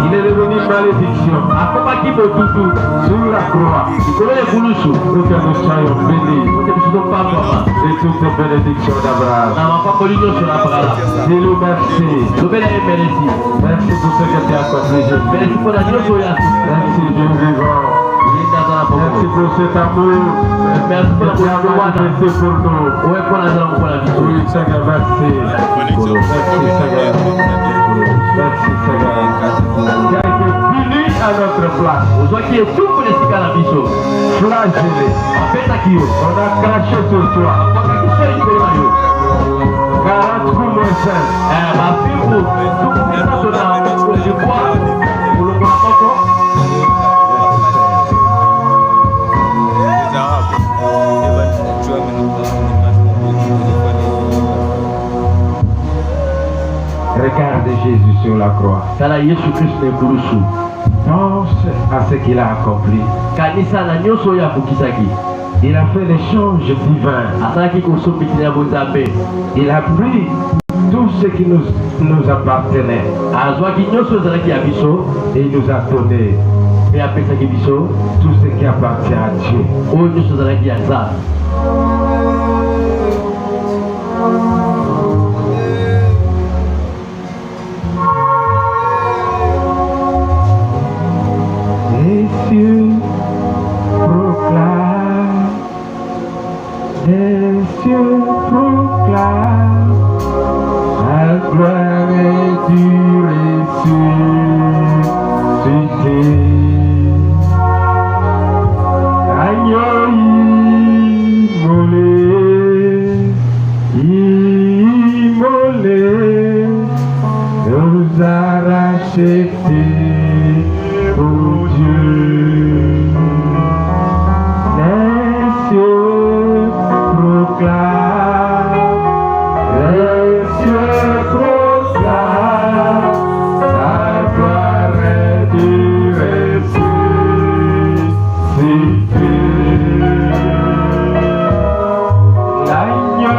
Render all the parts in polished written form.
Il est devenu malédiction. Sur la croix. Pour que nous soyons bénis de toutes les bénédictions d'Abraham. Dis-nous merci. Merci pour ce que tu as accompli. Merci Dieu vivant. Merci pour cet amour. Merci pour l'amour pour nous. Oui, Seigneur, merci. Merci, Seigneur. Merci, Seigneur. Qui a été puni à notre place. Flagellé. On a craché sur toi. 40 coups moins 5. Regarde Jésus sur la croix. Pense à ce qu'il a accompli. Il a fait l'échange divin. Il a pris tout ce qui nous appartenait. Et il nous a donné tout ce qui appartient à Dieu. Les cieux proclament, les cieux proclament la gloire du ressuscité. Agneau immolé, nous a rachetés pour Dieu. Les cieux proclament, les cieux proclament la gloire du ressuscité. L'agneau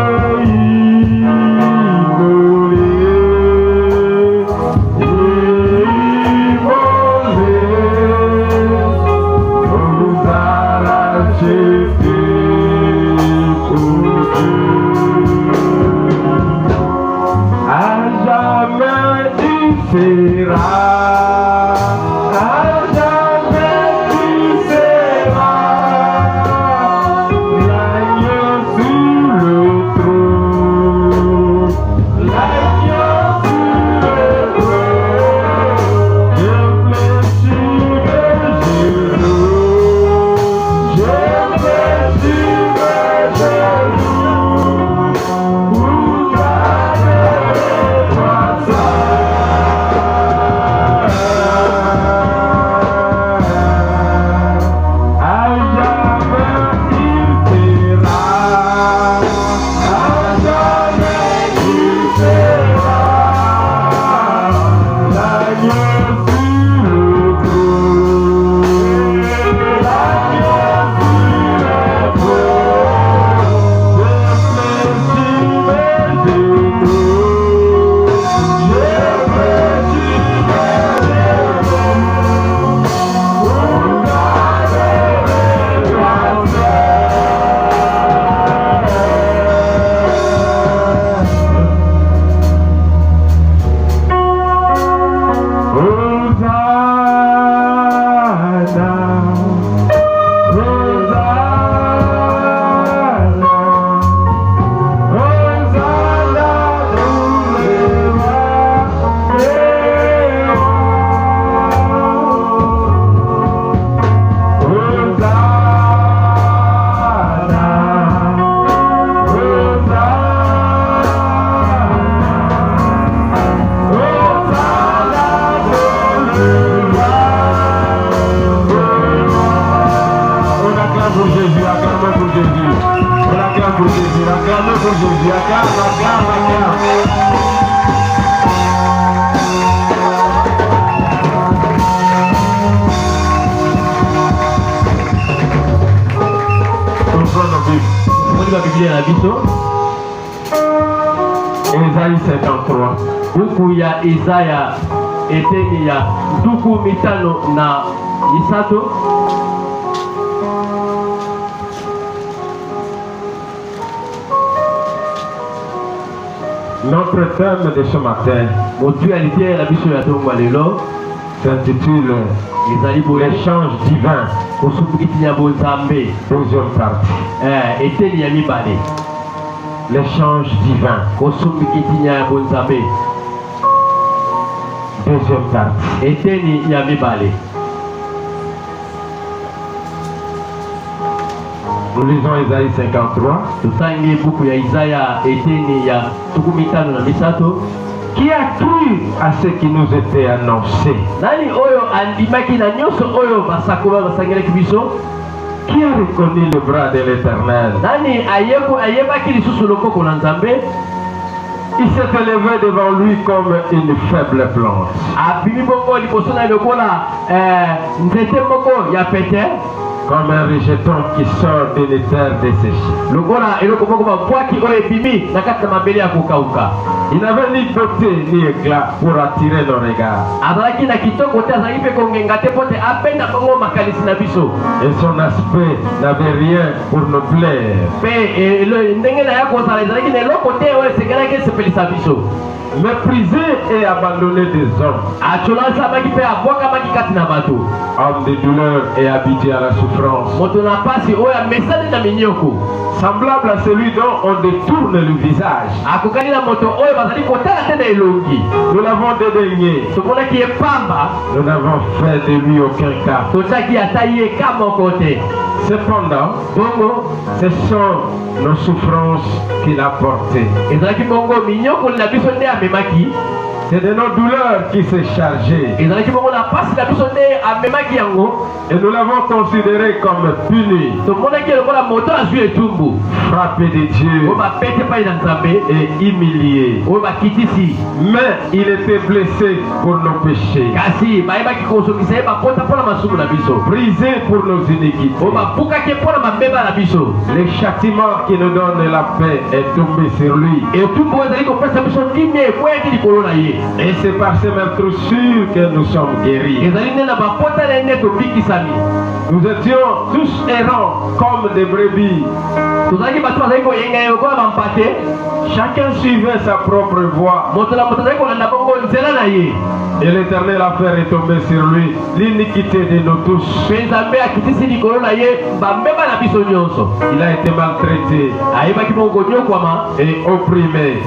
Ésaïe 53. buku ya Isaya eteni ya tuku mitano na misato. Notre thème de ce matin s'intitule l'échange divin. Deuxième partie. L'échange divin. Deuxième partie. Nous lisons Isaïe 53. Qui a cru à ce qui nous était annoncé? Qui a reconnu le bras de l'Éternel? Il s'est élevé devant lui comme une faible plante. Comme un rejeton qui sort d'une terre desséchée. Il n'avait ni beauté ni éclat pour attirer nos regards. Et son aspect n'avait rien pour nous plaire. Méprisé et abandonné des hommes. Homme de douleur et habitué à la souffrance. Semblable à celui dont on détourne le visage. Nous l'avons dédaigné. Nous n'avons fait de lui aucun cas. Cependant, ce sont nos souffrances qu'il a portées. C'est de nos douleurs qu'il s'est chargé. Et nous l'avons considéré comme puni, frappé de Dieu et humilié. Mais il était blessé pour nos péchés, brisé pour nos iniquités. Le châtiment qui nous donne la paix est tombé sur lui. Et c'est par ces meurtrissures que nous sommes guéris. Nous étions tous errants comme des brebis. Chacun suivait sa propre voie. Et l'Éternel a fait retomber sur lui l'iniquité de nous tous. Il a été maltraité et opprimé.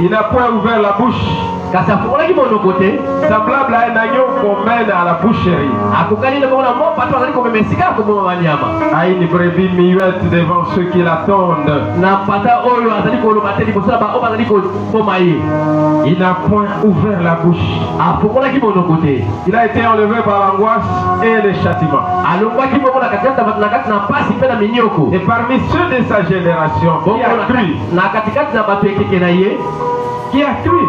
Il n'a point ouvert la bouche. Semblable à un agneau qu'on mène à la boucherie, à une brebis muette devant ceux qui l'attendent. Il n'a point ouvert la bouche. Il a été enlevé par l'angoisse et le châtiment. Et parmi ceux de sa génération, qui a cru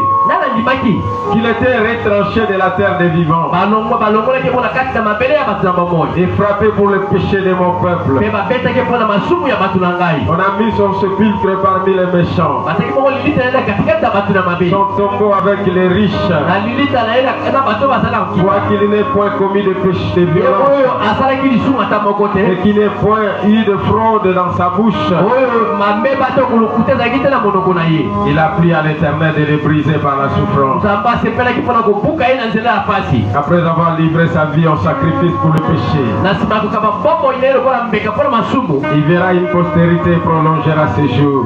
qu'il était retranché de la terre des vivants et frappé pour le péché de mon peuple. On a mis son sépulcre parmi les méchants, son tombeau avec les riches, quoiqu'il n'ait point commis de péché de violence et qu'il n'ait point eu de fraude dans sa bouche. Il a pris à l'Éternel de les briser par la souffrance. Après avoir livré sa vie en sacrifice pour le péché, il verra une postérité et prolongera ses jours.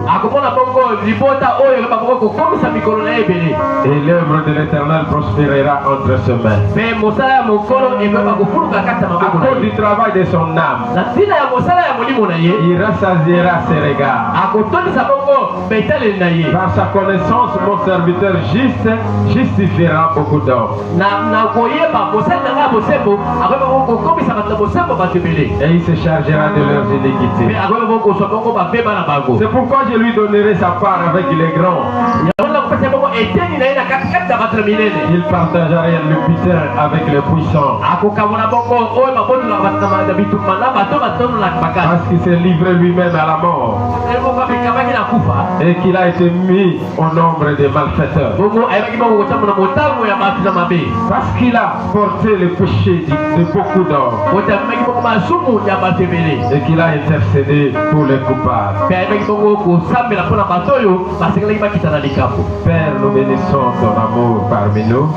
Et l'œuvre de l'Éternel prospérera entre ses mains. À cause du travail de son âme, il rassasiera ses regards. Par sa connaissance, mon serviteur juste justifiera beaucoup d'hommes. Et il se chargera de leurs iniquités. C'est pourquoi je lui donnerai sa part avec les grands. Il partagea rien le putain avec les puissants. Parce qu'il s'est livré lui-même à la mort. Et qu'il a été mis au nombre des malfaiteurs. Parce qu'il a porté le péché de beaucoup d'hommes. Et qu'il a intercédé pour les coupables. Père, nous bénissons ton amour parmi nous.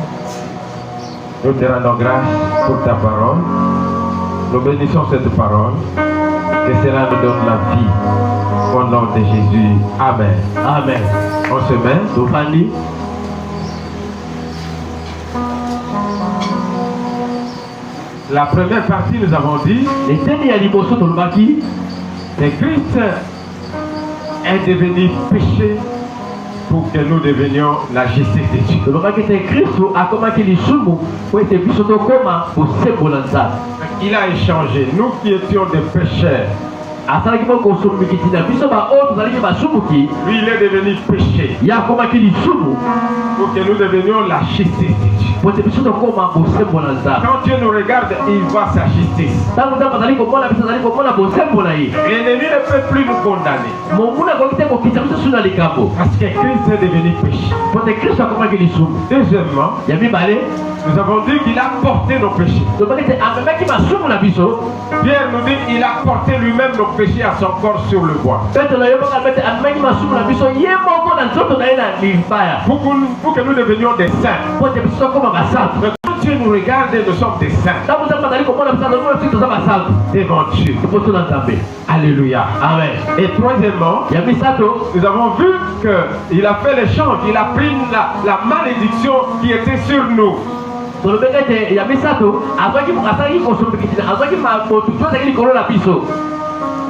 Nous te rendons grâce pour ta parole. Nous bénissons cette parole. Que cela nous donne la vie. Au nom de Jésus. Amen. Amen. On se met. La première partie, nous avons dit que Christ est devenu péché pour que nous devenions la justice de Dieu. Il a échangé, nous qui étions des pécheurs. Lui, il est devenu péché pour que nous devenions la justice de Dieu. Quand Dieu nous regarde, il voit sa justice. L'ennemi ne peut plus nous condamner. Parce que Christ est devenu péché. Deuxièmement, nous avons dit qu'il a porté nos péchés. Pierre nous dit qu'il a porté lui-même nos péchés à son corps sur le bois. Pour que nous devenions des saints. Quand Dieu nous regarde, nous sommes des saints devant Dieu. Alléluia. Amen. Et troisièmement, nous avons vu qu'il a fait l'échange. Il a pris la malédiction qui était sur nous.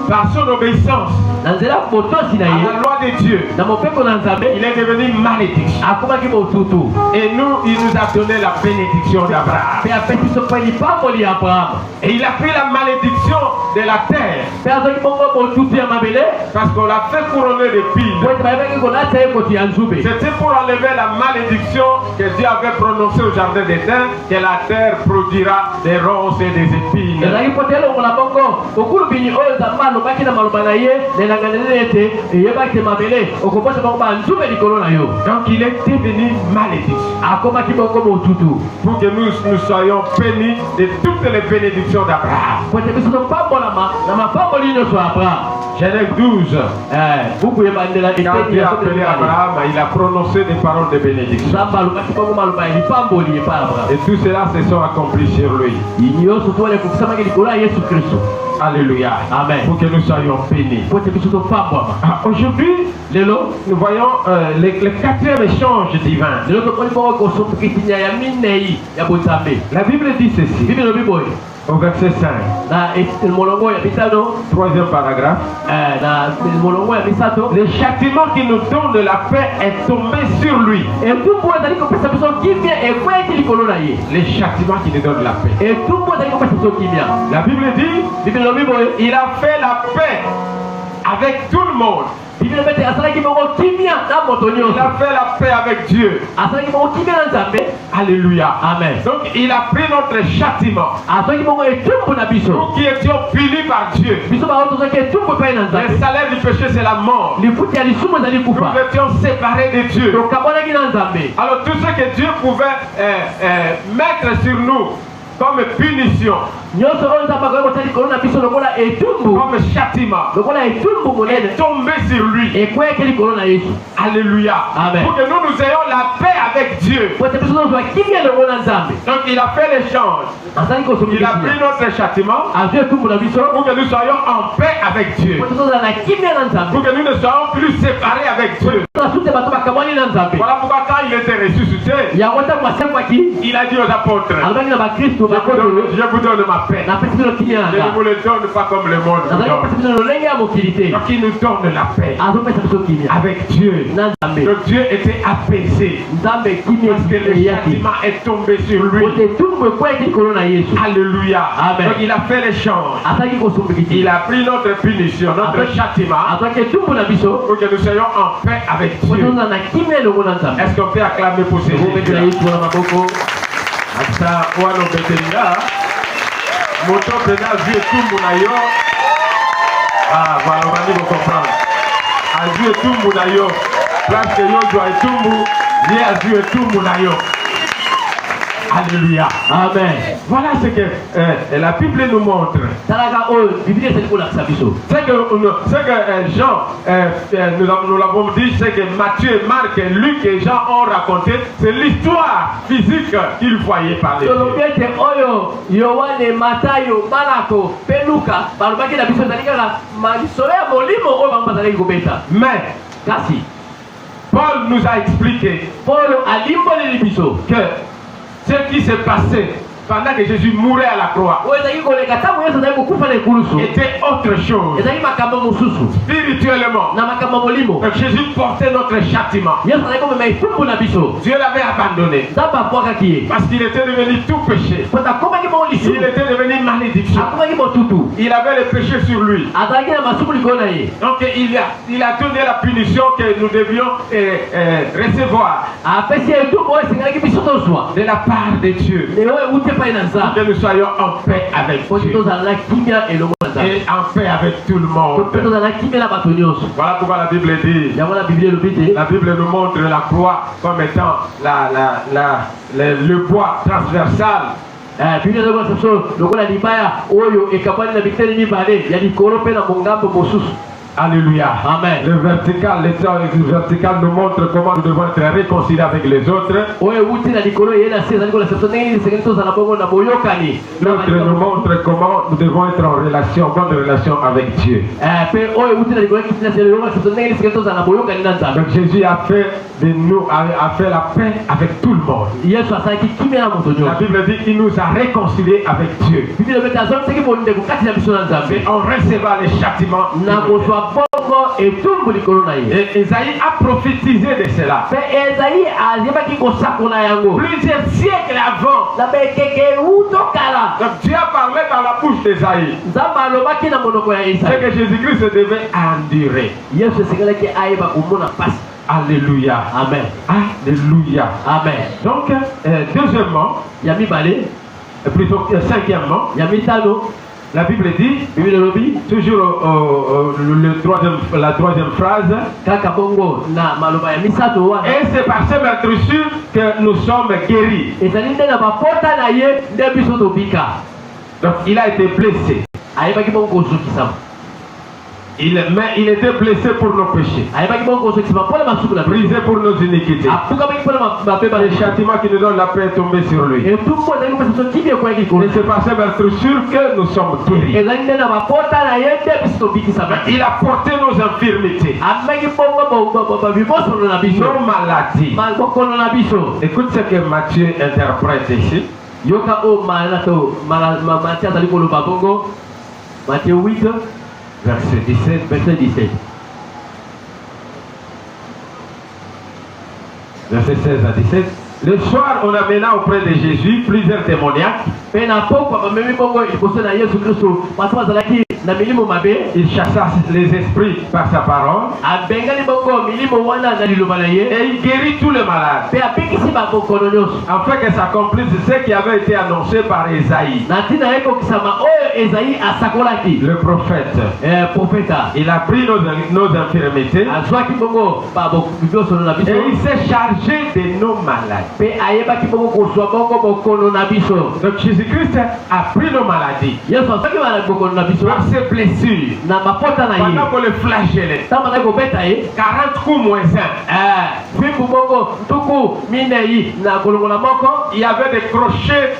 Par son obéissance à la loi de Dieu, il est devenu malédiction. Et nous, il nous a donné la bénédiction d'Abraham. Et il a pris la malédiction de la terre. Parce qu'on l'a fait couronner d'épines. C'était pour enlever la malédiction que Dieu avait prononcée au jardin d'Éden, que la terre produira des ronces et des épines. Donc il est devenu malédiction pour que nous soyons bénis de toutes les bénédictions d'Abraham. Genèse 12. Quand Dieu a appelé Abraham, il a prononcé des paroles de bénédiction. Et tout cela se sont accomplis sur lui. Alléluia. Amen. Pour que nous soyons bénis. Aujourd'hui, nous voyons le quatrième échange divin. La Bible dit ceci. Au verset 5. Troisième paragraphe. Le châtiment qui nous donne la paix est tombé sur lui. Le châtiment qui nous donne la paix. La Bible dit, il a fait la paix avec tout le monde. Il a fait la paix avec Dieu. Alléluia. Amen. Donc il a pris notre châtiment. Nous qui étions punis par Dieu. Le salaire du péché, c'est la mort. Nous étions séparés de Dieu. Alors tout ce que Dieu pouvait mettre sur nous comme punition, comme châtiment, est tombé sur lui. Alléluia. Amen. Pour que nous ayons la paix avec Dieu. Donc il a fait l'échange. Il a pris notre châtiment pour que nous soyons en paix avec Dieu. Pour que nous ne soyons plus séparés avec Dieu. Voilà pourquoi quand il était ressuscité, il a dit aux apôtres, je vous donne ma paix. Je ne vous le donne pas comme le monde vous donne. Donc il nous donne la paix avec Dieu. Donc Dieu était apaisé parce que le châtiment est tombé sur lui. Alléluia. Donc il a fait l'échange. Il a pris notre punition, notre châtiment pour que nous soyons en paix avec Dieu. Est-ce qu'on peut acclamer pour ces Jésus? Asa wano betelinga moto pena vie tumbu na yo. Ah voilà, on va nous comprendre. Azue tumbu na yo place que yo doit tumbu vie azue tumbu na yo. Alléluia. Amen. Voilà ce que la Bible nous montre. C'est que Jean, nous l'avons dit, c'est que Matthieu, Marc, Luc et Jean ont raconté, c'est l'histoire physique qu'ils voyaient par les yeux. Mais Paul nous a expliqué que ce qui s'est passé pendant que Jésus mourait à la croix était autre chose. Spirituellement, donc Jésus portait notre châtiment. Dieu l'avait abandonné parce qu'il était devenu tout péché. Il était devenu malédiction. Il avait le péché sur lui. Donc il a donné la punition que nous devions recevoir de la part de Dieu. Que nous soyons en paix avec Dieu et en paix avec tout le monde. Voilà pourquoi la Bible dit, la Bible nous montre la croix comme étant le bois transversal. Alléluia. Amen. Le vertical nous montre comment nous devons être réconciliés avec les autres. L'autre nous montre comment nous devons être en relation, bonne relation avec Dieu. Donc Jésus a fait la paix avec tout le monde. La Bible dit qu'il nous a réconciliés avec Dieu. Et on recevra les châtiments. Et Esaïe a prophétisé de cela. Plusieurs siècles avant. Donc Dieu a parlé dans la bouche d'Esaïe. C'est que Jésus-Christ devait endurer. Alléluia. Amen. Alléluia. Amen. Donc, deuxièmement, plutôt cinquièmement, la Bible dit, toujours la troisième phrase, et c'est par ces meurtrissures que nous sommes guéris. Donc il a été blessé. Mais il était blessé pour nos péchés, brisé pour nos iniquités. Le châtiment qui nous donne la paix est tombé sur lui. Et c'est par ces meurtrissures que nous sommes guéris. Il a porté nos infirmités, nos maladies. Écoute ce que Matthieu interprète ici. Matthieu 8. Verset 17. Verset 16 à 17. Le soir, on amena auprès de Jésus plusieurs démoniaques. Il chassa les esprits par sa parole. Et il guérit tous les malades. Afin que s'accomplisse ce qui avait été annoncé par Esaïe, le prophète. Il a pris nos infirmités et il s'est chargé de nos maladies. Donc Jésus-Christ a pris nos maladies par ses blessures. Pendant qu'on le flagellait, 40 coups moins 1. Il y avait des crochets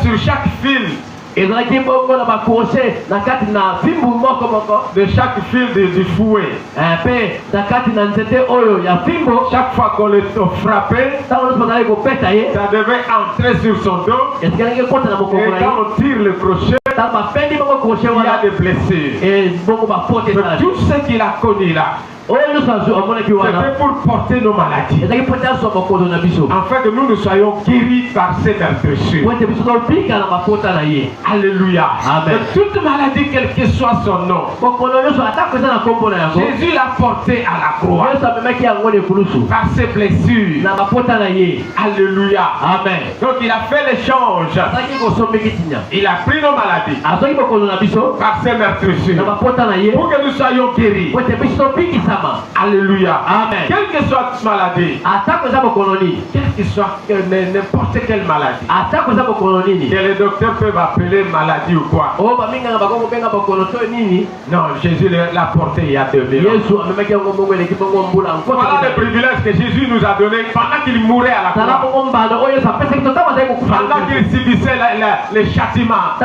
sur chaque fil de chaque fil du fouet. Chaque fois qu'on le frappait, ça devait entrer sur son dos. Et quand on tire le crochet, il y a des blessures. Tout ce qu'il a connu là, c'était pour porter nos maladies, afin que nous soyons guéris par ces meurtrissures. Alléluia. Amen. De toute maladie, quel que soit son nom, Jésus l'a porté à la croix par ses blessures. Alléluia. Amen. Donc il a fait l'échange. Il a pris nos maladies par ses meurtrissures pour que nous soyons guéris. Alléluia. Amen. Quelle que soit ta maladie, quelle que soit n'importe quelle maladie, que les docteurs peuvent appeler maladie ou quoi. Non, Jésus l'a porté il y a 2000 ans. Voilà le privilège que Jésus nous a donné pendant qu'il mourait à la croix. Pendant qu'il subissait les châtiments.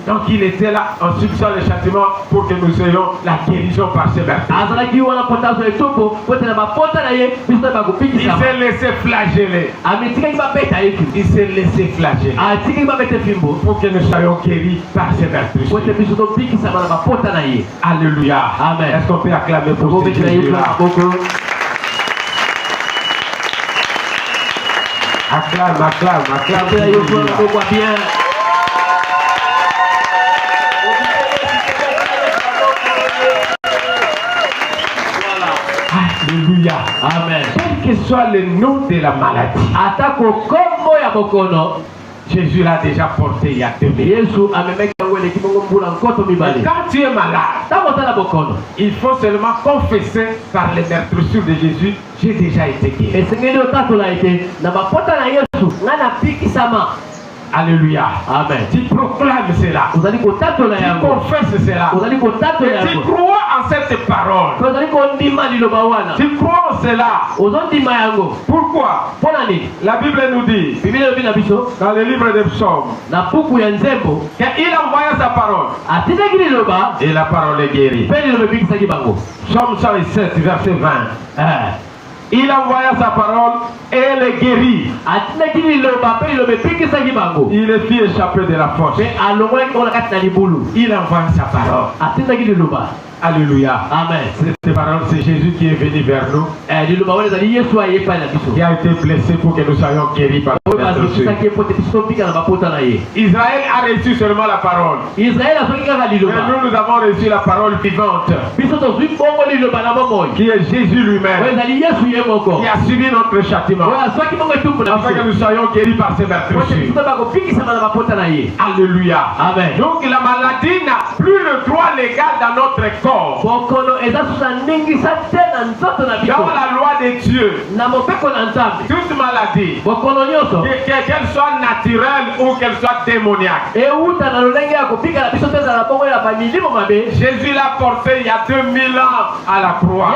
Donc il était là en subissant les châtiments pour que nous ayons la guérison par ses vertus. Il s'est laissé flageller. Il s'est laissé flageller pour que nous soyons guéris par ses vertus. Alléluia. Amen. Est-ce qu'on peut acclamer pour ce Jésus-là? Acclame. Alléluia. Amen. Quel que soit le nom de la maladie, Jésus l'a déjà porté il y a 2000 ans. Quand tu es malade, il faut seulement confesser par les meurtrissures de Jésus, j'ai déjà été guéri. Alléluia. Amen. Tu proclames cela. Tu confesses cela. Et tu crois en cette parole. Tu crois en cela. Pourquoi? La Bible nous dit dans le livre des psaumes qu'il envoya sa parole et la parole est guérie. Psaume 107 verset 20. Il envoya sa parole et elle est guérie. Il les fit échapper de la force. Il envoie sa parole. Alléluia. Amen. Cette parole, c'est Jésus qui est venu vers nous, qui a été blessé pour que nous soyons guéris par Israël a reçu seulement la parole. Mais nous avons reçu la parole vivante, qui est Jésus lui-même, qui a subi notre châtiment, afin que nous soyons guéris par ses meurtrissures. Alléluia. Amen. Donc la maladie n'a plus le droit légal dans notre corps. Dans la loi de Dieu, toute maladie, qu'elle soit naturelle ou qu'elle soit démoniaque, Jésus l'a porté il y a 2000 ans à la croix.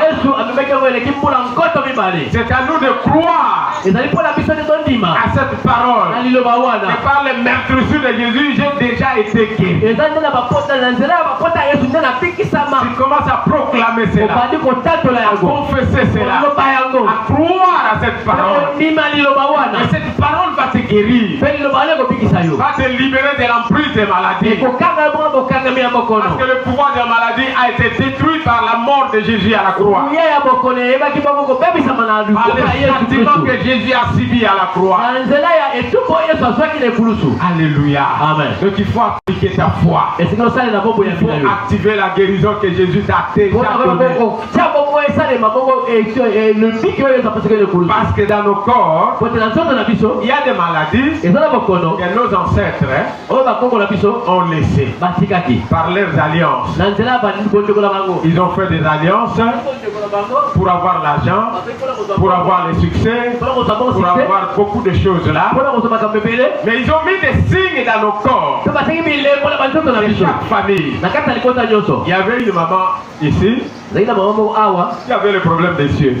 C'est à nous de croire à cette parole, et par les meurtrissures de Jésus, j'ai déjà été guéri. Tu commences à proclamer cela, à confesser cela, à croire à cette parole. Et cette parole va te guérir, va te libérer de l'emprise des maladies. Parce que le pouvoir de la maladie a été détruit par la mort de Jésus à la croix. Par les châtiments que Jésus a subi à la croix. Alléluia. Amen. Donc il faut appliquer ta foi. Il faut activer la guérison que Jésus t'a déjà donnée. Parce que dans nos corps, il y a des maladies que nos ancêtres ont laissées par leurs alliances. Ils ont fait des alliances pour avoir l'argent, pour avoir le succès, pour avoir beaucoup de choses là. Mais ils ont mis des signes dans nos corps. De chaque famille. Il y avait une maman ici Il y avait le problème des yeux.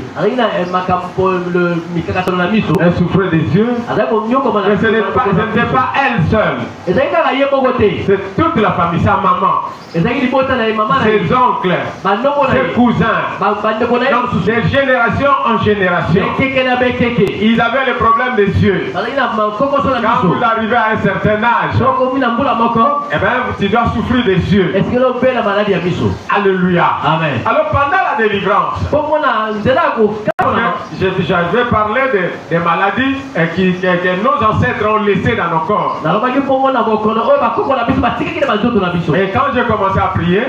Elle souffrait des yeux. Mais ce n'était pas elle seule. C'est toute la famille, sa maman, ses oncles, ses cousins. Donc, de génération en génération, ils avaient le problème des yeux. Quand vous arrivez à un certain âge, eh bien, tu dois souffrir des yeux. Alléluia. Amen. Alors pendant la délivrance, je vais parler des maladies que nos ancêtres ont laissées dans nos corps. Et quand j'ai commencé à prier,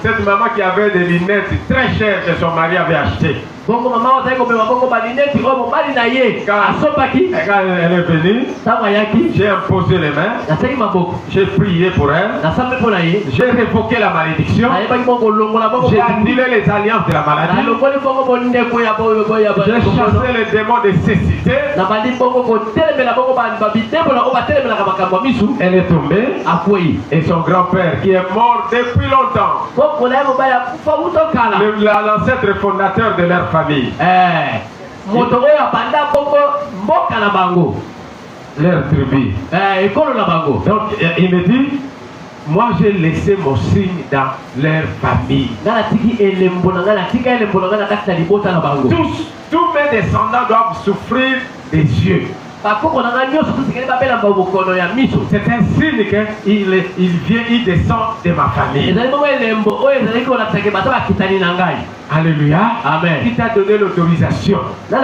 cette maman qui avait des lunettes très chères que son mari avait achetées, quand elle est venue, j'ai imposé les mains, j'ai prié pour elle, j'ai révoqué la malédiction, j'ai annulé les alliances de la maladie, j'ai chassé les démons de cécité. Elle est tombée, et son grand-père qui est mort depuis longtemps, l'ancêtre fondateur de leur famille, leur tribu. Donc il me dit, moi j'ai laissé mon signe dans leur famille. Tous mes descendants doivent souffrir des yeux. C'est un signe qu'il descend de ma famille. Alléluia. Amen. Qui t'a donné l'autorisation? C'est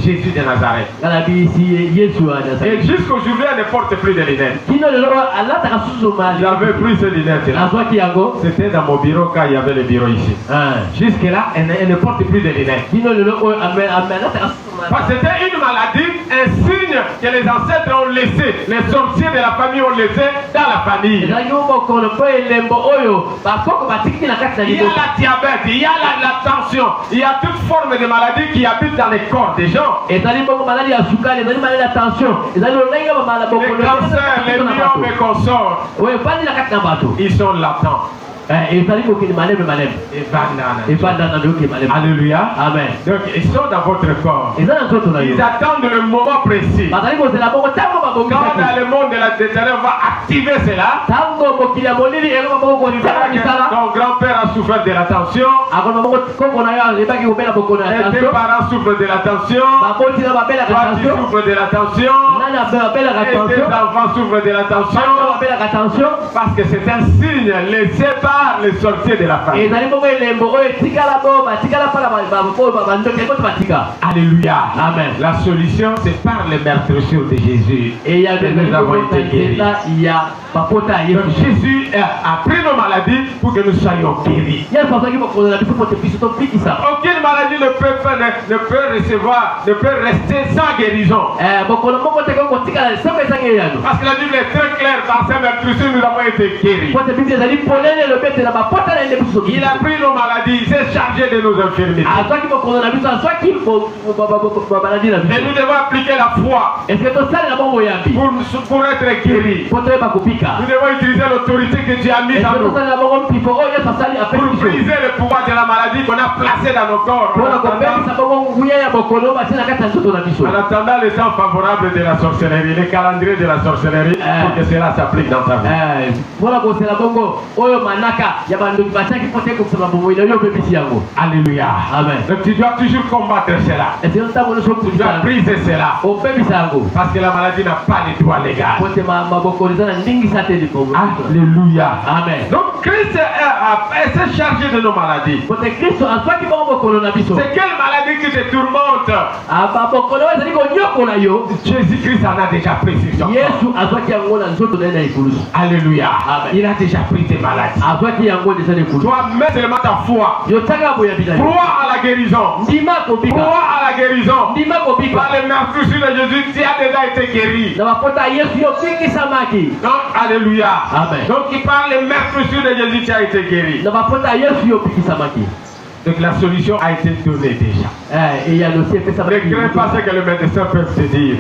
Jésus de Nazareth. Et jusqu'aujourd'hui, elle ne porte plus de lunettes. J'avais pris ces lunettes-là. C'était dans mon bureau quand il y avait le bureau ici. Jusque-là, elle ne porte plus de lunettes. Parce que c'était une maladie, un signe que les ancêtres ont laissé, les sorciers de la famille ont laissé dans la famille. Il y a la diabète, il y a la tension, il y a toute forme de maladie qui habite dans les corps des gens. Les cancers, les myomes et consorts, ils sont latents. Alléluia. Amen. Donc ils sont dans votre corps. Ils attendent le moment précis. Quand dans le monde de la déterre va activer cela, ton grand-père a souffert de la tension, tes parents souffrent de la tension, toi tu souffres de la tension, et tes enfants souffrent de la tension, parce que c'est un signe laissé par les sorciers de la famille. Alléluia. Amen. La solution, c'est par les meurtrissures de Jésus. Et nous avons été guéris. Donc Jésus a pris nos maladies pour que nous soyons guéris. Aucune maladie ne peut rester sans guérison. Parce que la Bible est très claire, par ces meurtrissures nous avons été guéris. Il a pris nos maladies, il s'est chargé de nos infirmités. Et nous devons appliquer la foi pour être guéris. Nous devons utiliser l'autorité que Dieu a mise en nous pour briser le pouvoir de la maladie qu'on a placé dans nos corps. En attendant le temps favorable de la sorcellerie, le calendrier de la sorcellerie, pour que cela s'applique dans ta vie. Alléluia. Amen. Donc tu dois toujours combattre cela. Tu dois briser cela. Parce que la maladie n'a pas de droit légal. Alléluia. Amen. Donc Christ s'est chargé de nos maladies. C'est quelle maladie qui te tourmente? Jésus-Christ en a déjà pris sur son corps. Alléluia. Amen. Il a déjà pris tes maladies. Toi, mets seulement ta foi. Crois à la guérison. Crois à la guérison. Par les meurtrissures de Jésus, tu as déjà été guéri. Donc, alléluia. Amen. Donc, il parle des meurtrissures de Jésus, tu as été guéri. Donc, la solution a été donnée déjà. et il y a aussi fait ça. Ne crains pas ce que le médecin peut te dire.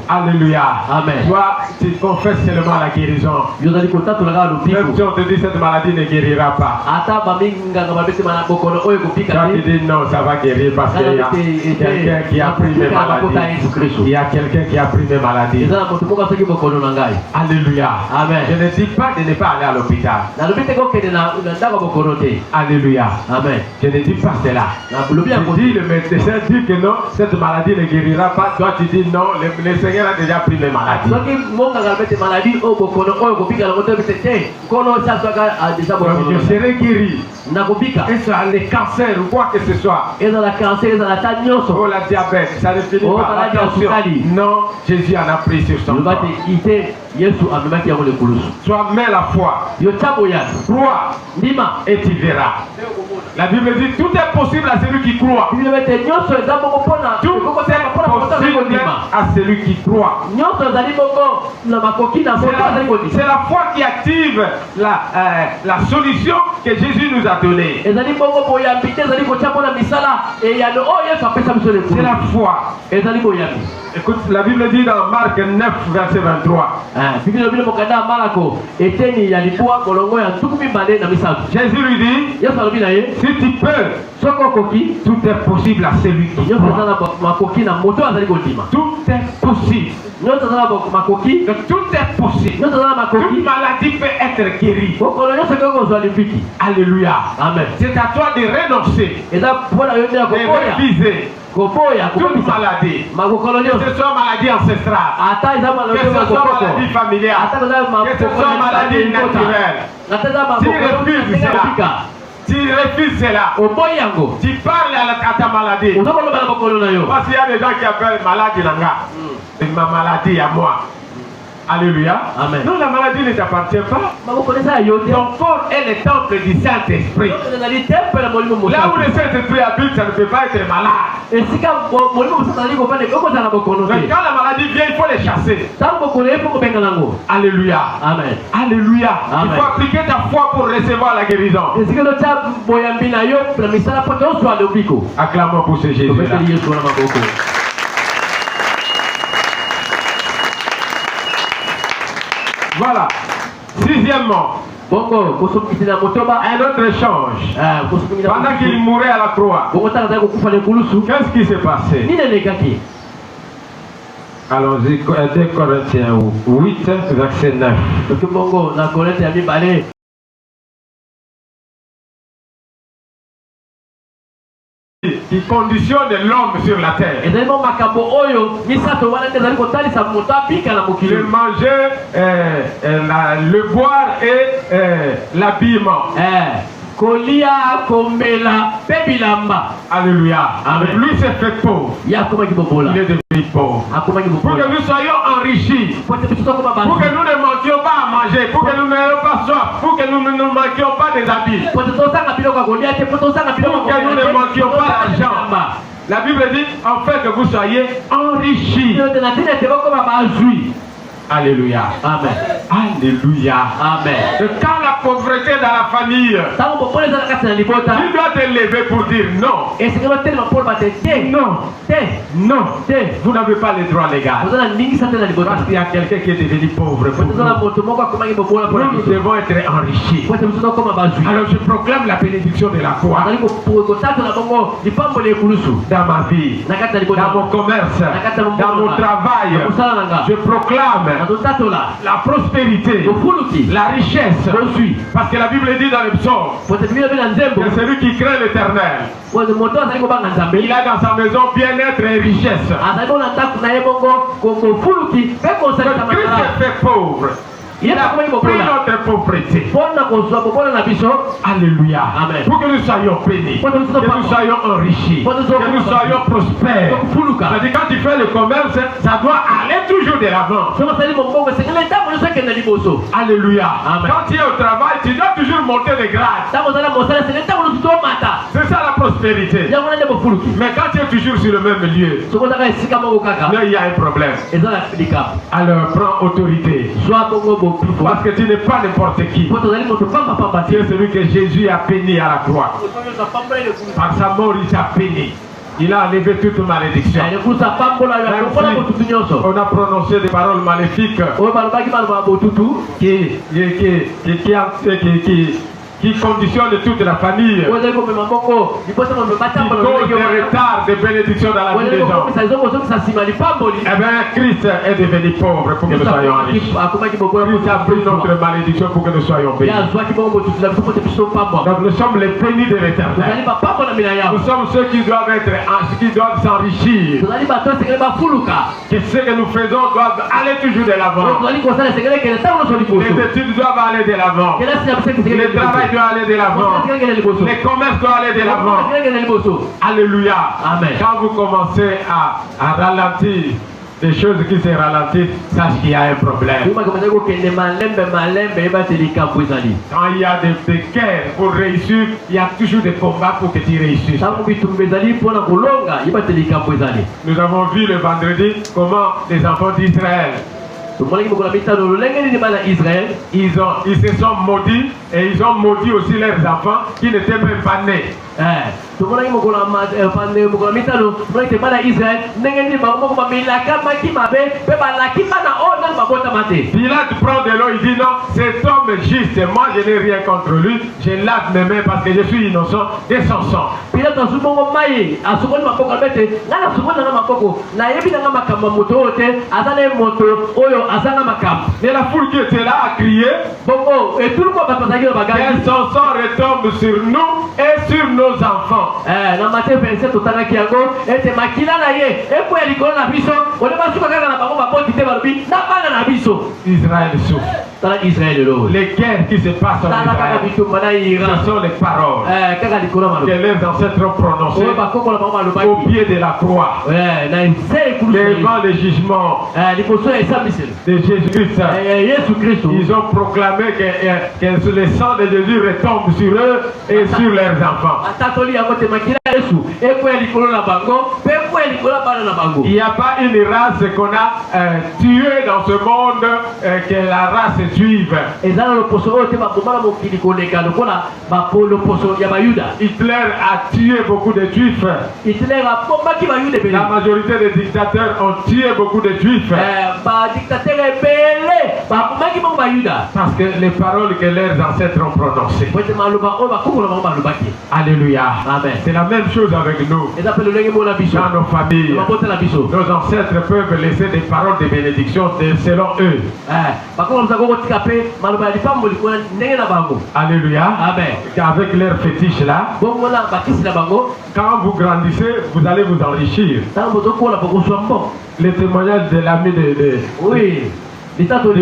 Alléluia. Amen. Toi, tu confesses seulement la guérison. Même si on te dit cette maladie ne guérira pas. Toi, tu dis non, ça va guérir parce qu'il y a quelqu'un qui a pris mes maladies. Il y a quelqu'un qui a pris mes maladies. Alléluia. Amen. Je ne dis pas de ne pas aller à l'hôpital. Alléluia. Amen. Je ne dis pas cela. Je dis, le médecin dit que non, cette maladie ne guérira pas. Toi, tu dis non, le Seigneur a déjà pris mes maladies. Donc, je serai guéri. Et ça, les cancers ou quoi que ce soit. Oh, la diabète, ça ne finit pas. Attention. Non, Jésus en a pris sur son corps. Toi, mets la foi. Crois. Et tu verras. La Bible dit tout est possible à celui qui croit. Tout est possible à celui qui croit. C'est la foi qui active la solution que Jésus nous a donnée. C'est la foi. Écoute, la Bible dit dans Marc 9, verset 23. Jésus lui dit, si tu peux, tout est possible à celui qui croit. Tout est possible. Tout est possible. Toute maladie peut être guérie. Alléluia. Amen. C'est à toi de renoncer, de refuser toute maladie, que ce soit maladie ancestrale, que ce soit maladie familiale, que ce soit maladie naturelle. Tu refuses cela. Tu parles à ta maladie. Parce qu'il y a des gens qui appellent maladie Nanga. C'est ma maladie à moi. Alléluia. Amen. Non, la maladie ne t'appartient pas. Ton corps est le temple du Saint-Esprit. Là où le Saint-Esprit habite, ça ne peut pas être malade. Mais quand la maladie vient, il faut les chasser. Alléluia. Amen. Alléluia. Amen. Il faut appliquer ta foi pour recevoir la guérison. Acclamons pour ce Jésus-là. Voilà. Sixièmement, un autre échange. Pendant qu'il mourait à la croix, qu'est-ce qui s'est passé? Allons-y, 2 Corinthiens 8, verset 9. Qui conditionne l'homme sur la terre. Le manger, le boire et l'habillement. Alléluia. Lui s'est fait pauvre. Il est devenu pauvre. Pour que nous soyons enrichis. Pour que nous ne manquions pas à manger. Pour que nous n'ayons pas soif. Pour que nous ne manquions pas des habits. Pour que nous ne manquions pas d'argent. La Bible dit en fait que vous soyez enrichis. Alléluia. Amen. Alléluia. Amen. Quand la pauvreté dans la famille, tu dois te lever pour dire non. Non. Vous n'avez pas le droit légal. Parce qu'il y a quelqu'un qui est devenu pauvre. Nous devons être enrichis. Alors je proclame la bénédiction de la foi. Dans ma vie, dans mon commerce, dans mon travail, je proclame la prospérité, la richesse. Parce que la Bible dit dans le psaume que celui qui craint l'Éternel, il a dans sa maison bien-être et richesse. Christ s'est fait pauvre. Il a pris notre pauvreté. Alléluia. Amen. Pour que nous soyons bénis, que nous soyons enrichis, que nous soyons prospères. C'est-à-dire quand tu fais le commerce, ça doit aller toujours de l'avant. Alléluia. Amen. Quand tu es au travail, tu dois toujours monter de grade. C'est ça la prospérité. Mais quand tu es toujours sur le même lieu, là il y a un problème. Alors prends autorité. Parce que tu n'es pas n'importe qui. Tu es celui que Jésus a béni à la croix. Par sa mort, il t'a béni. Il a enlevé toute malédiction. On a prononcé des paroles maléfiques qui conditionnent toute la famille, qui cause des retards de bénédiction dans la vie des gens. Eh bien, Christ est devenu pauvre pour que nous soyons riches. Christ a pris notre malédiction pour que nous soyons bénis. Donc nous sommes les bénis de l'Éternel. Nous sommes ceux qui doivent s'enrichir. Que ce que nous faisons doit aller toujours de l'avant. Les études doivent aller de l'avant. Le travail doit aller de l'avant. Les commerces doivent aller de l'avant. Alléluia. Amen. Quand vous commencez à ralentir des choses qui se ralentissent, sache qu'il y a un problème. Quand il y a des guerres pour réussir, il y a toujours des combats pour que tu réussisses. Nous avons vu le vendredi comment les enfants d'Israël, ils se sont maudits et ils ont maudit aussi leurs enfants qui n'étaient même pas nés. Pilate prend de l'eau, il dit non, cet homme est juste, moi je n'ai rien contre lui, je lave mes mains parce que je suis innocent de son sang. Mais la foule qui était là a crié que son sang retombe sur nous et sur nos enfants. Israël souffre. Les guerres qui se passent en Israël, ce sont les paroles que leurs ancêtres ont prononcées au pied de la croix, devant le jugement de Jésus-Christ. Ils ont proclamé que le sang de Jésus retombe sur eux et sur leurs enfants. Il n'y a pas une race qu'on a tuée dans ce monde que la race juive. Hitler a tué beaucoup de juifs. La majorité des dictateurs ont tué beaucoup de juifs. Parce que les paroles que leurs ancêtres ont prononcées. Alléluia. Amen. C'est la même chose avec nous. Dans nos familles, nos ancêtres peuvent laisser des paroles de bénédiction selon eux. Alléluia. Amen. Avec leurs fétiches là, quand vous grandissez, vous allez vous enrichir. Les témoignages de l'ami de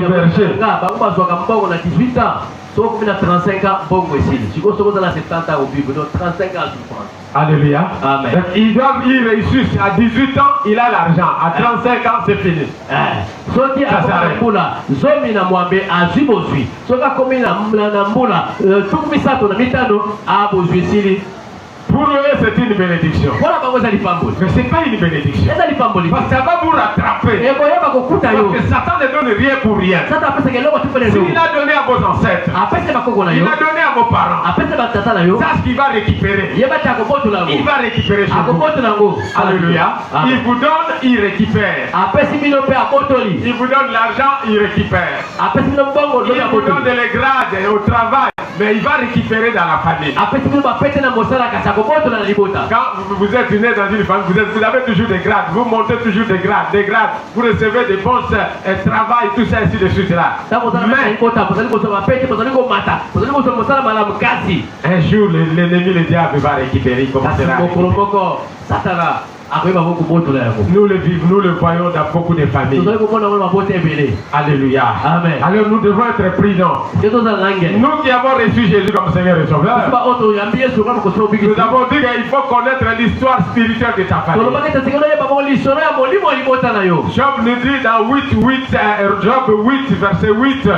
berger. 35 ans, bon, si vous avez 70 ans au Bible, donc 35 ans, alléluia. Amen. Donc, il réussit à 18 ans, il a l'argent. À 35 ans, c'est fini. Pour eux, c'est une bénédiction. Mais ce n'est pas une bénédiction. Parce que ça va vous rattraper. Parce que Satan ne donne rien pour rien. S'il a donné à vos ancêtres, il a donné à vos parents, ça ce qu'il va récupérer. Il va récupérer chez vous. Alléluia. Il vous donne, il récupère. Il vous donne l'argent, il récupère. Il vous donne les grades au travail, mais il va récupérer dans la famille. Quand vous êtes né dans une famille, vous avez toujours des grades, vous montez toujours des grades, vous recevez des bons travail, tout ça, ainsi de suite là. Mais un jour, l'ennemi, le diable va récupérer, il commencera à nous le vivons, nous le voyons dans beaucoup de familles. Alléluia. Amen. Alors nous devons être prudents. Nous qui avons reçu Jésus comme Seigneur et Sauveur, nous avons dit qu'il faut connaître l'histoire spirituelle de ta famille. Job nous dit dans Job 8, verset 8.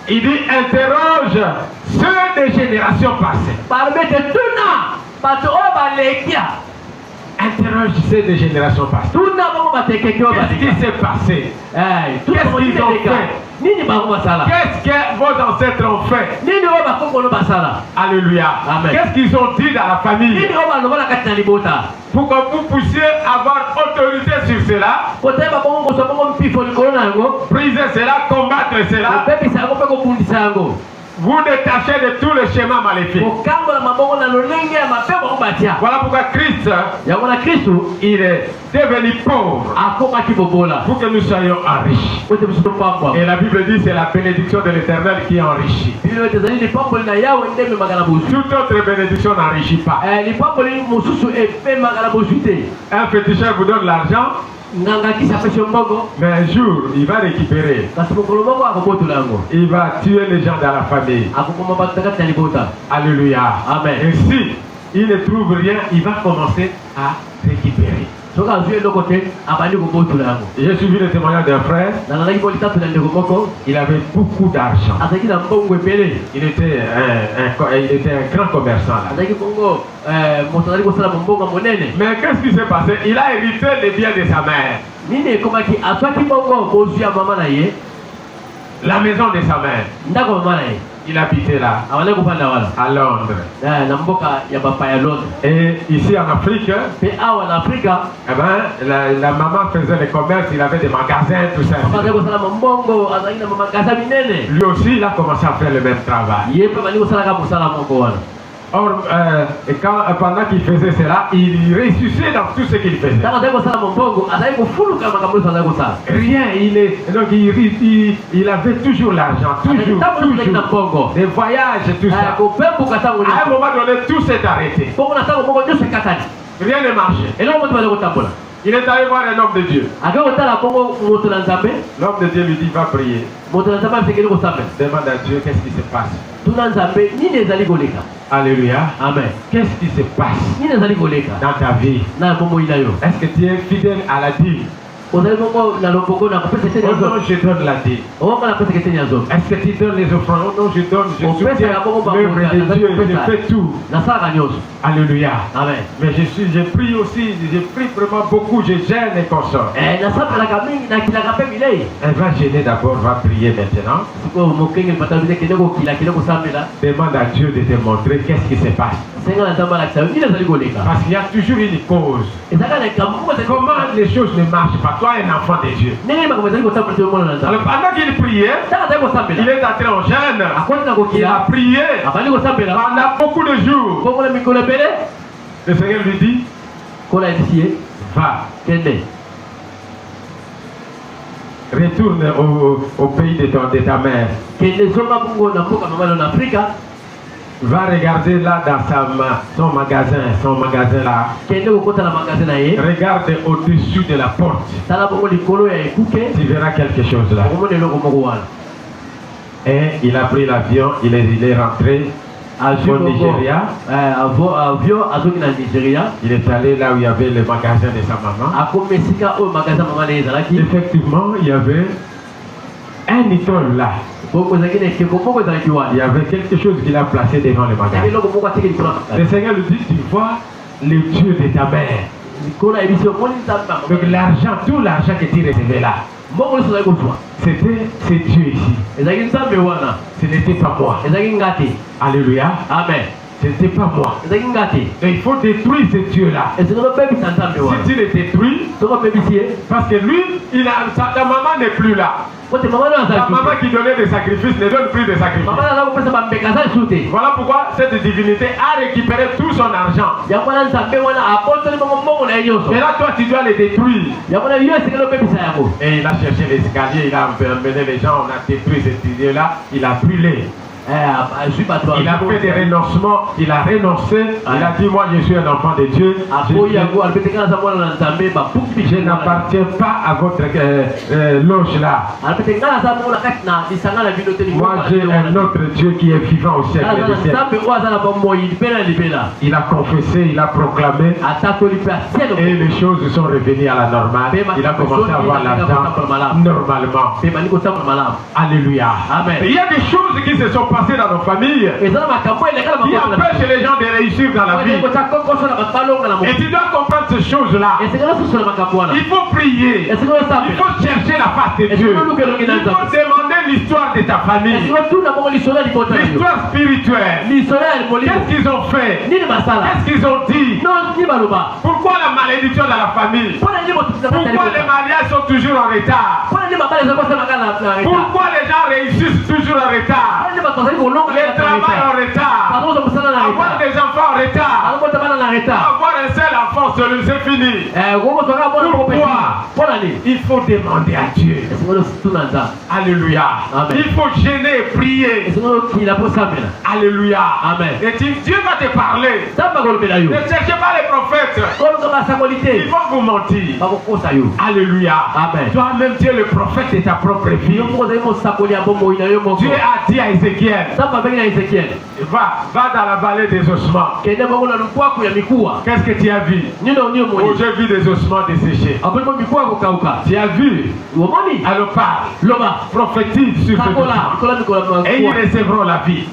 Il dit interroge ceux des générations passées. Interrogez les générations passées. Qu'est-ce qui s'est passé? Qu'est-ce qu'ils ont fait? Qu'est-ce que vos ancêtres ont fait? Alléluia. Qu'est-ce qu'ils ont dit dans la famille? Pour que vous puissiez avoir autorité sur cela, briser cela, combattre cela, vous détachez de tous les schémas maléfiques. Voilà pourquoi Christ, il est devenu pauvre pour que nous soyons enrichis. Et la Bible dit c'est la bénédiction de l'Éternel qui enrichit. Toute autre bénédiction n'enrichit pas. Un féticheur vous donne l'argent, mais un jour, il va récupérer. Il va tuer les gens dans la famille. Alléluia. Amen. Et si il ne trouve rien, il va commencer à récupérer. J'ai suivi le témoignage d'un frère. Il avait beaucoup d'argent. Il était un grand commerçant là. Mais qu'est-ce qui s'est passé? Il a hérité les biens de sa mère. La maison de sa mère. Il habitait là, à Londres. Et ici en Afrique, eh ben, la maman faisait les commerces, il avait des magasins, tout ça. Lui aussi, il a commencé à faire le même travail. Or, pendant qu'il faisait cela, il réussissait dans tout ce qu'il faisait. Rien, il avait toujours l'argent, toujours. Des voyages, tout ça. À un moment donné, tout s'est arrêté. Rien ne marchait. Il est allé voir un homme de Dieu. L'homme de Dieu lui dit, va prier. Demande à Dieu qu'est-ce qui se passe. Alléluia. Amen. Qu'est-ce qui se passe dans ta vie? Est-ce que tu es fidèle à la dîme? Oh non, je donne la dîme. Est-ce que tu donnes les offrandes? Oh non, je donne, je soutiens l'œuvre de Dieu, je fais tout. Alléluia. Amen. Mais j'ai pris aussi, j'ai pris vraiment beaucoup, je gêne et consort. Elle va gêner d'abord, va prier maintenant. Demande à Dieu de te montrer qu'est-ce qui se passe. Parce qu'il y a toujours une cause. Comment les choses ne marchent pas? Toi, un enfant de Dieu. Alors pendant qu'il priait, il est entré en jeûne. Il a prié pendant beaucoup de jours. Le Seigneur lui dit, va. Retourne au pays de ta mère. Va regarder là dans son magasin là. Regarde au-dessus de la porte. Tu verras quelque chose là. Et il a pris l'avion, il est rentré au Nigeria. Il est allé là où il y avait le magasin de sa maman. Effectivement, il y avait un idole là. Il y avait quelque chose qu'il a placé devant le magasin. Le Seigneur lui dit, tu vois le Dieu de ta mère. Donc l'argent, tout l'argent que tu recevais là, c'est Dieu ici. Ce n'était pas moi. Alléluia. Amen. Ce n'était pas moi. Donc il faut détruire ce Dieu-là. Si tu le détruis, parce que lui, ta maman n'est plus là. La maman qui donnait des sacrifices ne donne plus de sacrifices. Voilà pourquoi cette divinité a récupéré tout son argent. Et là, toi, tu dois les détruire. Et il a cherché l'escalier, il a emmené les gens, on a détruit cet idée-là, il a brûlé. Il a fait des renoncements, il a renoncé, il a dit moi je suis un enfant de Dieu, je n'appartiens pas à votre loge là. Moi j'ai un autre Dieu qui est vivant au siècle des siècles. Il a confessé, il a proclamé et les choses sont revenues à la normale. Il a commencé à avoir l'argent normalement. Alléluia. Amen. Il y a des choses qui se sont passées dans nos familles qui empêchent les gens de réussir dans la vie. Et tu dois comprendre ces choses-là. Il faut prier. Il faut chercher la face de Dieu. Il faut demander l'histoire de ta famille. L'histoire spirituelle. Qu'est-ce qu'ils ont fait? Qu'est-ce qu'ils ont dit? Pourquoi la malédiction dans la famille? Pourquoi les mariages sont toujours en retard? Pourquoi les gens réussissent toujours en retard? Les travails en retard. Avoir des enfants en retard. Avoir un seul enfant, c'est fini. Pourquoi? Il faut demander à Dieu. Alléluia. Amen. Il faut gêner et prier. Alléluia. Amen. Et Dieu va te parler. Ne cherchez pas les prophètes. Ils vont vous mentir. Alléluia. Amen. Toi-même, tu es le prophète de ta propre vie. Dieu a dit à Ézéchiel, va dans la vallée des ossements. Qu'est-ce que tu as vu? Oh, j'ai vu des ossements desséchés. Tu as vu? Alors parle, prophétise sur ce ossements et ils recevront la vie.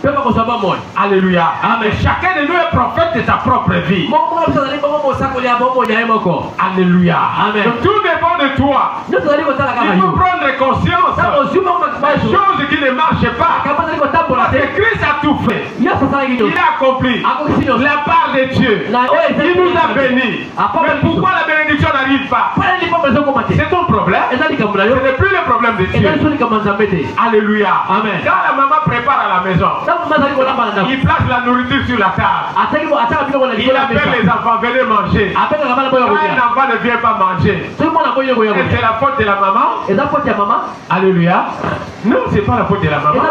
Alléluia. Amen. Chacun de nous est prophète de sa propre vie. Alléluia. Amen. Donc, tout dépend de toi. Il faut prendre conscience des choses qui ne marchent pas. Parce que Christ a tout fait. Il a accompli la part de Dieu. Il nous a bénis. Mais pourquoi la bénédiction n'arrive pas? C'est ton problème. Ce n'est plus le problème de Dieu. Alléluia. Amen. Quand la maman prépare à la maison, il place la nourriture sur la table. Il appelle les enfants, venez manger. Quand un enfant ne vient pas manger, c'est la faute de la maman. Alléluia. Non, c'est pas la faute de la maman.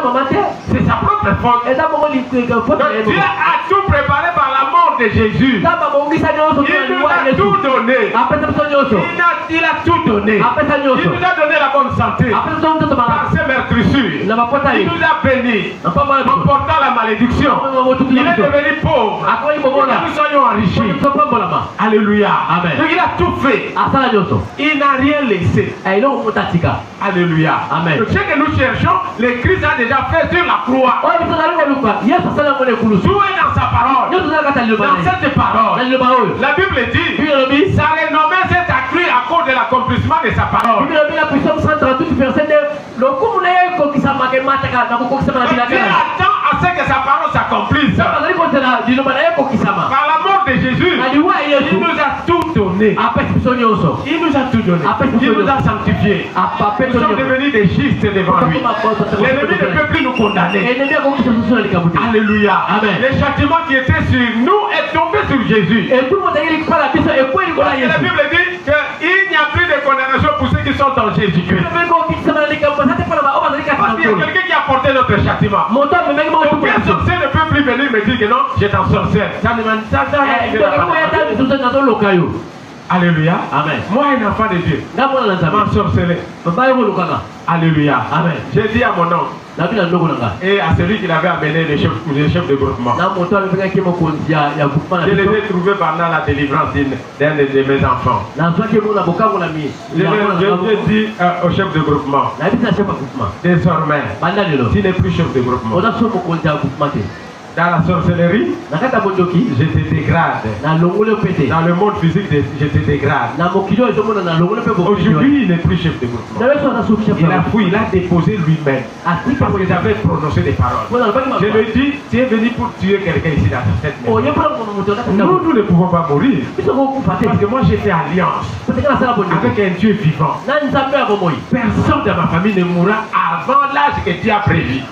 C'est sa propre faute. Donc, Dieu a tout préparé par la mort de Jésus. Il nous a tout donné. Il a tout donné. Il nous a donné la bonne santé. Par ses meurtrissures, il nous a bénis en portant la malédiction. Il est devenu pauvre pour que nous soyons enrichis. Alléluia. Amen. Donc il a tout fait. Il n'a rien laissé. Alléluia. Amen. Donc ce que nous cherchons, le Christ a déjà fait sur la croix. Tout est dans sa parole. Dans cette parole, la Bible dit, sa renommée s'est accrue à cause de l'accomplissement de sa parole. Dieu attend à ce que sa parole s'accomplisse. Par la mort de Jésus, il nous a tout donné. Il nous a tout donné. Il nous a sanctifiés. Nous sommes devenus des justes devant lui. L'ennemi ne peut plus nous condamner. Alléluia. Amen. Le châtiment qui était sur nous est tombé sur Jésus. La Bible dit qu'il n'y a plus de condamnation pour ceux qui sont en Jésus-Christ. Parce qu'il y a quelqu'un qui a porté notre châtiment. Aucun sorcier ne peut plus venir me dire que non, j'étais en sorcière. Alléluia. Amen. Moi, un enfant de Dieu, m'en sorcelé. Alléluia. Amen. J'ai dit à mon oncle et à celui qui l'avait amené, le chef de groupement, je les ai trouvés pendant la délivrance d'un de mes enfants. Je dit au chef de groupement, désormais, tu n'es plus chef de groupement. Dans la sorcellerie, je te dégrade. Dans le monde physique, je te dégrade. Aujourd'hui, il n'est plus chef de groupement. Il a fouillé, il a déposé lui-même. Parce que j'avais prononcé des paroles. Je lui ai dit, tu es venu pour tuer quelqu'un ici dans cette maison. Nous ne pouvons pas mourir. Parce que moi, j'ai fait alliance avec un Dieu vivant. Personne de ma famille ne mourra avant l'âge que Dieu a prévu.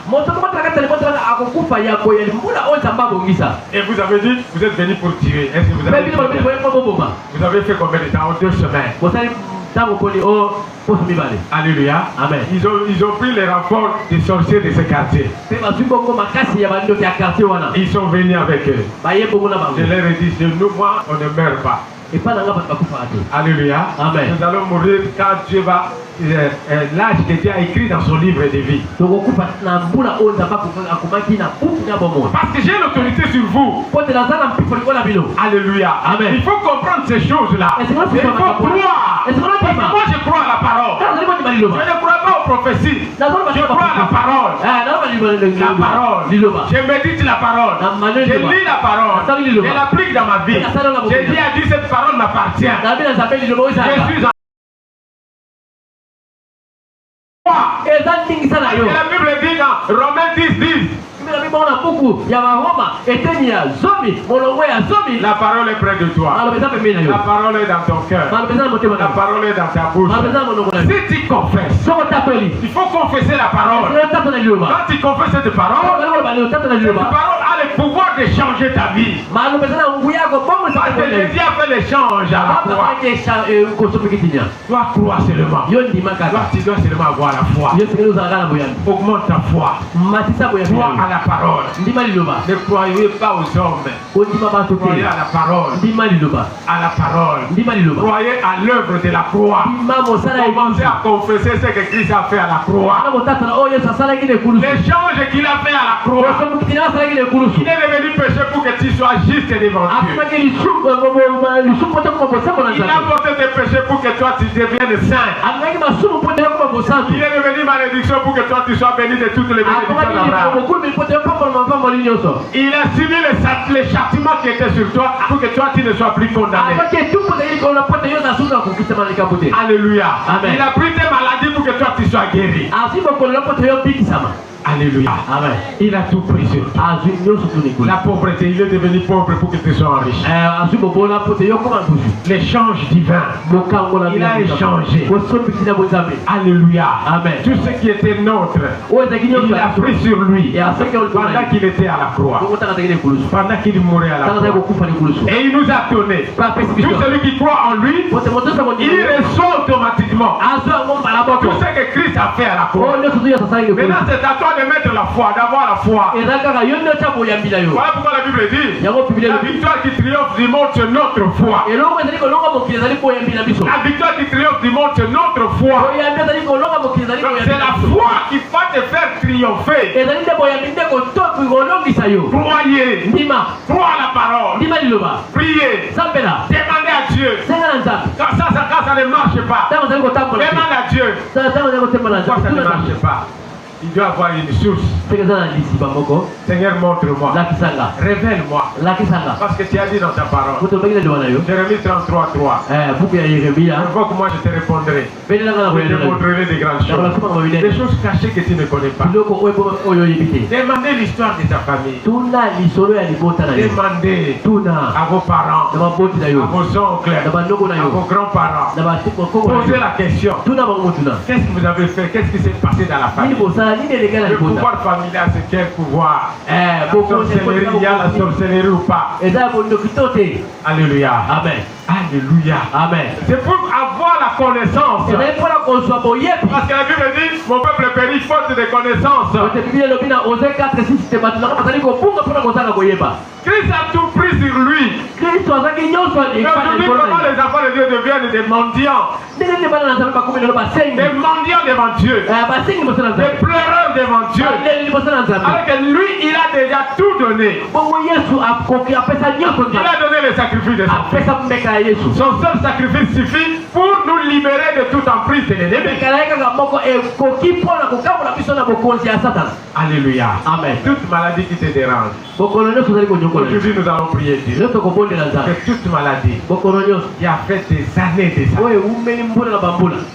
Et vous avez dit, vous êtes venu pour tirer. Est-ce que vous avez fait combien de temps? 2 semaines. Alléluia. Amen. Ils ont pris les renforts des sorciers de ce quartier. Ils sont venus avec eux. Je leur ai dit, nous, moi, on ne meurt pas. Alléluia. Amen. Nous allons mourir quand Dieu va l'âge que Dieu a écrit dans son livre de vie. Parce que j'ai l'autorité sur vous. Alléluia. Amen. Il faut comprendre ces choses-là. Il faut croire. Parce que moi je crois à la parole. Je ne crois pas aux prophéties. Je crois à la parole. La parole. Je médite la parole. Je lis la parole. Je l'applique dans ma vie. J'ai dit à Dieu, cette parole m'appartient. Je suis en et la Bible dit dans Romains 10:10. La parole est près de toi. La parole est dans ton cœur. La parole est dans ta bouche. Si tu confesses, il faut confesser la parole. Quand tu confesses cette parole, cette parole a le pouvoir de changer ta vie. Parce que Jésus a fait l'échange à la croix. Tu dois croire seulement. Tu dois seulement avoir la foi. Augmente ta foi. Crois à la parole. Ne croyez pas aux hommes. Croyez à la parole. À la parole. Croyez à l'œuvre de la croix. Commencez à confesser ce que Christ a fait à la croix. L'échange qu'il a fait à la croix. Il est devenu péché pour que tu sois juste devant Dieu. Il a porté tes péchés pour que toi tu deviennes saint. Il est devenu malédiction pour que toi tu sois béni de toutes les bénédictions d'Abraham. Il a subi les châtiments qui étaient sur toi pour que toi tu ne sois plus condamné. Alléluia. Amen. Il a pris tes maladies pour que toi tu sois guéri. Alléluia. Amen. Il a tout pris sur toi. La pauvreté, il est devenu pauvre pour que tu sois riche. L'échange divin. Il a échangé. Alléluia. Amen. Tout ce qui était nôtre, il a pris sur lui pendant qu'il était à la croix. Pendant qu'il mourait à la croix. Et il nous a donné. Tout celui qui croit en lui, il reçoit automatiquement tout ce que Christ a fait à la croix. Maintenant, c'est à toi de mettre la foi, d'avoir la foi. Voilà pourquoi la Bible dit la victoire qui triomphe du monde, c'est notre foi. La victoire qui triomphe du monde, c'est notre foi. C'est la foi qui va te faire triompher. Croyez. Crois à la parole. Priez. Demandez à Dieu. Quand ça ne marche pas, demande à Dieu. Pourquoi ça ne marche pas? Il doit avoir une source. Seigneur, montre-moi. Révèle-moi. Parce que tu as dit dans ta parole. Jérémie 33:3. Invoque-moi, je te répondrai. Je te montrerai des grandes choses. Des choses cachées que tu ne connais pas. Demandez l'histoire de ta famille. Demandez à vos parents, à vos oncles, à vos grands-parents. Posez la question. Qu'est-ce que vous avez fait? Qu'est-ce qui s'est passé dans la famille? Le pouvoir familial, c'est quel pouvoir? La sorcellerie, il y a la sorcellerie ou pas? Alléluia. Amen. Alléluia. Amen. C'est pour avoir la connaissance. Parce que la Bible dit, mon peuple périt faute de connaissance. Christ a tout pris sur lui. Mais aujourd'hui, comment les enfants de Dieu deviennent des mendiants? Des mendiants devant Dieu. Des pleureurs devant Dieu. Alors que lui, il a déjà tout donné. Il a donné le sacrifice de son fils. Son seul sacrifice suffit pour nous libérer de toute emprise de l'ennemi. Alléluia. Amen. Toute maladie qui te dérange. Aujourd'hui, nous allons prier Dieu. Que toute maladie qui a fait des années de ça,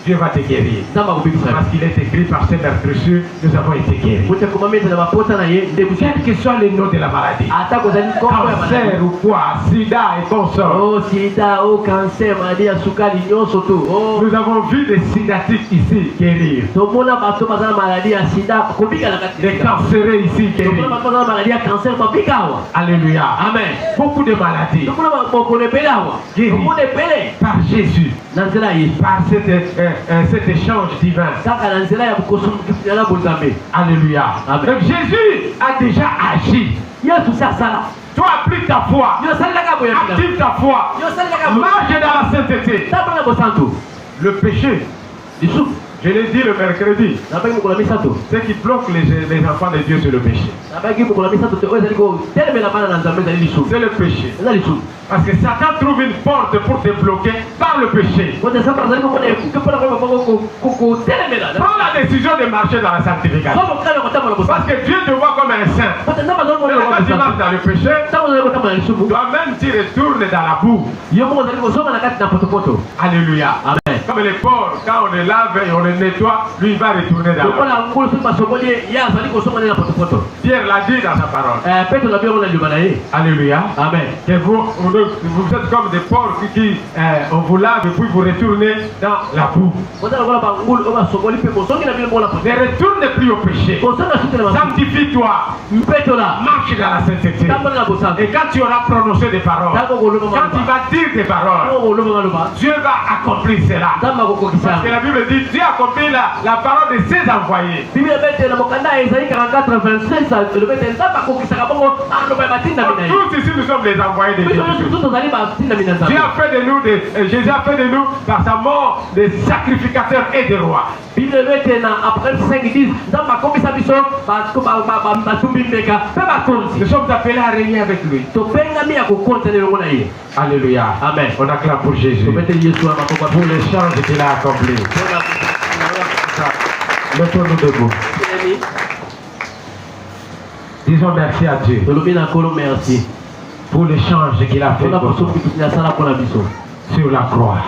Dieu va te guérir. Parce qu'il est écrit par ces meurtrissures, nous avons été guéris. Quel que soit le nom de la maladie, cancer ou quoi, sida et consorts. Nous avons vu des sidatiques ici guérir. Des cancéreux ici guérir. Alléluia. Amen. Beaucoup de maladies guéries par Jésus. Par cet échange divin. Alléluia. Donc Jésus a déjà agi. Toi, applique ta foi. Active ta foi. Marche dans la sainteté. Le péché, je l'ai dit le mercredi, ce qui bloque les enfants de Dieu, c'est le péché. C'est le péché. Parce que Satan trouve une porte pour te bloquer par le péché. Prends la décision de marcher dans la sanctification. Parce que Dieu te voit comme un saint. Mais quand tu marches dans le péché, toi-même tu retournes dans la boue. Alléluia. Amen. Comme les porcs, quand on les lave et on les nettoie, lui il va retourner dans la boue. Pierre l'a dit dans sa parole. Alléluia. Amen. Que vous êtes comme des porcs qui on vous lave et puis vous retournez dans la boue. Ne retourne plus au péché. Sanctifie-toi. Marche dans la sainteté. Et quand tu auras prononcé des paroles, quand tu vas dire des paroles, Dieu va accomplir cela. Parce que la Bible dit Dieu accomplit la parole de ses envoyés. Tous ici nous sommes les envoyés de Dieu. Jésus a fait de nous par sa mort des sacrificateurs et des rois. Nous sommes appelés à régner avec lui. Alléluia. Amen. On acclame pour Jésus. Pour les chances qu'il a accomplis. Mettons-nous debout. Disons merci à Dieu pour l'échange qu'il a fait sur la croix.